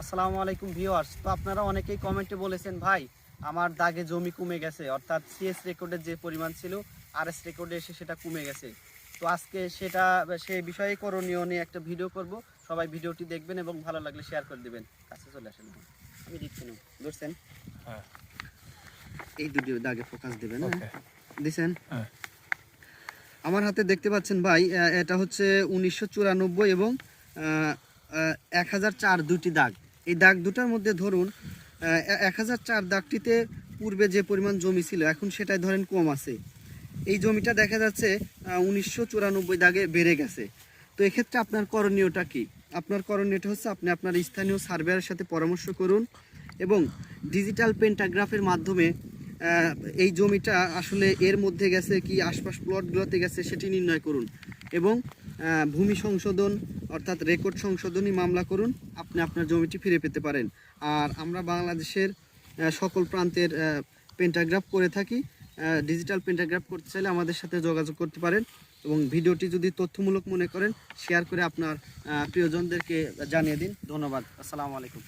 আসসালামু আলাইকুম ভিউয়ার্স। তো আপনারা অনেকেই কমেন্টে বলেছেন ভাই আমার দাগে জমি কমে গেছে, অর্থাৎ সিএস রেকর্ডের যে পরিমাণ ছিল আরএস রেকর্ডে এসে সেটা কমে গেছে। তো আজকে সেই বিষয়ে করণীয় নিয়ে একটা ভিডিও করব। সবাই ভিডিওটি দেখবেন এবং ভালো লাগলে শেয়ার করে দিবেন। কাছে চলে আসেন, আমি দিচ্ছি না, ধরছেন হ্যাঁ, এই দুটো দাগে ফোকাস দিবেন। ওকে। দিছেন? হ্যাঁ। আমার হাতে দেখতে পাচ্ছেন ভাই, এটা হচ্ছে 1994 এবং 1004 দুটি দাগ। এই দাগ দুটার মধ্যে ধরুন 1004 দাগটিতে পূর্বে যে পরিমাণ জমি ছিল এখন সেটাই ধরেন কম আছে। এই জমিটা দেখা যাচ্ছে 1994 দাগে বেড়ে গেছে। তো এক্ষেত্রে আপনার করণীয়টা কি? আপনার করণীয়টা হচ্ছে আপনি আপনার স্থানীয় সার্ভেয়ারের সাথে পরামর্শ করুন এবং ডিজিটাল পেন্টাগ্রাফের মাধ্যমে এই জমিটা আসলে এর মধ্যে গেছে কি আশপাশ প্লটগুলোতে গেছে সেটি নির্ণয় করুন এবং ভূমি সংশোধন অর্থাৎ রেকর্ড সংশোধনী মামলা করুন, আপনি আপনার জমিটি ফিরে পেতে পারেন। আর আমরা বাংলাদেশের সকল প্রান্তের পেন্টাগ্রাফ করে থাকি। ডিজিটাল পেন্টাগ্রাফ করতে চাইলে আমাদের সাথে যোগাযোগ করতে পারেন এবং ভিডিওটি যদি তথ্যমূলক মনে করেন শেয়ার করে আপনার প্রিয়জনদেরকে জানিয়ে দিন। ধন্যবাদ। আসসালামু আলাইকুম।